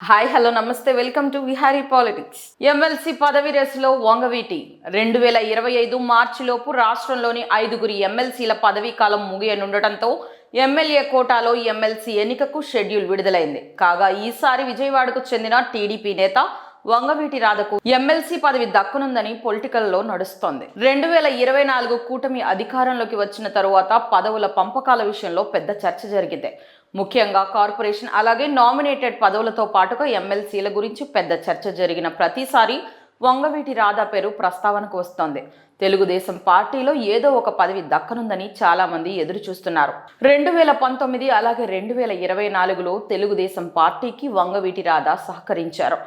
Hi hello నమస్తే welcome to Vihari politics. MLC పదవి రేసులో వంగవీటి 2025 మార్చిలోపు రాష్ట్రంలోని 5గురి ఎమ్మెల్సీల పదవీ కాలం ముగియనుండటంతో ఎమ్మెల్యే కోటాలో ఎమ్మెల్సీ ఎన్నికకు షెడ్యూల్ విడుదలైంది. కాగా ఈసారి విజయవాడకు చెందిన టీడీపీ నేత వంగవీటి రాధకు ఎమ్మెల్సీ పదవి దక్కనుందని పొలిటికల్లో నడుస్తోంది. 2024 కూటమి అధికారంలోకి వచ్చిన తరువాత పదవుల పంపకాల విషయంలో పెద్ద చర్చ జరిగింది. ముఖ్యంగా కార్పొరేషన్ అలాగే నామినేటెడ్ పదవులతో పాటుగా ఎమ్మెల్సీల గురించి పెద్ద చర్చ జరిగిన ప్రతిసారి వంగవీటి రాధ పేరు ప్రస్తావనకు వస్తోంది. తెలుగుదేశం పార్టీలో ఏదో ఒక పదవి దక్కనుందని చాలా మంది ఎదురు చూస్తున్నారు. 2019 అలాగే 2024లో తెలుగుదేశం పార్టీకి వంగవీటి రాధ సహకరించారు.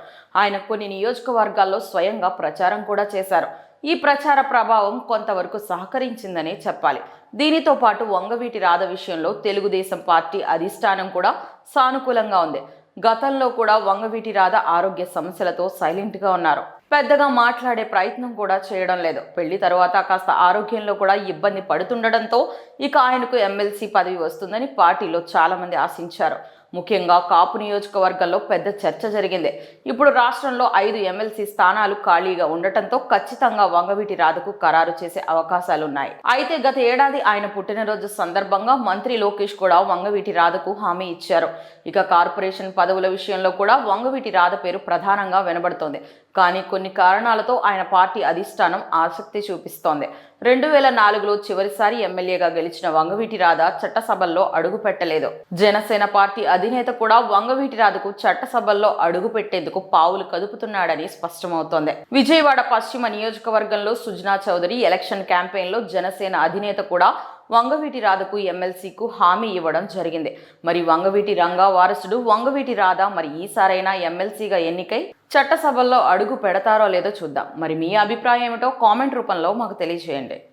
ఆయన కొన్ని నియోజకవర్గాల్లో స్వయంగా ప్రచారం కూడా చేశారు. ఈ ప్రచార ప్రభావం కొంతవరకు సహకరించిందనే చెప్పాలి. దీనితో పాటు వంగవీటి రాధ విషయంలో తెలుగుదేశం పార్టీ అధిష్టానం కూడా సానుకూలంగా ఉంది. గతంలో కూడా వంగవీటి రాధ ఆరోగ్య సమస్యలతో సైలెంట్గా ఉన్నారు. పెద్దగా మాట్లాడే ప్రయత్నం కూడా చేయడం లేదు. పెళ్లి తర్వాత కాస్త ఆరోగ్యంలో కూడా ఇబ్బంది పడుతుండడంతో ఇక ఆయనకు ఎమ్మెల్సీ పదవి వస్తుందని పార్టీలో చాలా మంది ఆశించారు. ముఖ్యంగా కాపు నియోజకవర్గంలో పెద్ద చర్చ జరిగింది. ఇప్పుడు రాష్ట్రంలో 5 ఎమ్మెల్సీ స్థానాలు ఖాళీగా ఉండటంతో ఖచ్చితంగా వంగవీటి రాధకు ఖరారు చేసే అవకాశాలున్నాయి. అయితే గత ఏడాది ఆయన పుట్టినరోజు సందర్భంగా మంత్రి లోకేష్ కూడా వంగవీటి రాధకు హామీ ఇచ్చారు. ఇక కార్పొరేషన్ పదవుల విషయంలో కూడా వంగవీటి రాధ పేరు ప్రధానంగా వినబడుతోంది. కానీ కొన్ని కారణాలతో ఆయన పార్టీ అధిష్టానం ఆసక్తి చూపిస్తోంది. 2004లో చివరిసారి ఎమ్మెల్యేగా గెలిచిన వంగవీటి రాధ చట్టసభల్లో అడుగు పెట్టలేదు. జనసేన పార్టీ అధినేత కూడా వంగవీటి రాధకు చట్టసభల్లో అడుగు పెట్టేందుకు పావులు కదుపుతున్నాడని స్పష్టమవుతోంది. విజయవాడ పశ్చిమ నియోజకవర్గంలో సుజనా చౌదరి ఎలక్షన్ క్యాంపెయిన్లో జనసేన అధినేత కూడా వంగవీటి రాధకు ఎమ్మెల్సీకు హామీ ఇవ్వడం జరిగింది. మరి వంగవీటి రంగా వారసుడు వంగవీటి రాధ మరి ఈసారైనా ఎమ్మెల్సీగా ఎన్నికై చట్టసభల్లో అడుగు పెడతారో లేదో చూద్దాం. మరి మీ అభిప్రాయం ఏమిటో కామెంట్ రూపంలో మాకు తెలియజేయండి.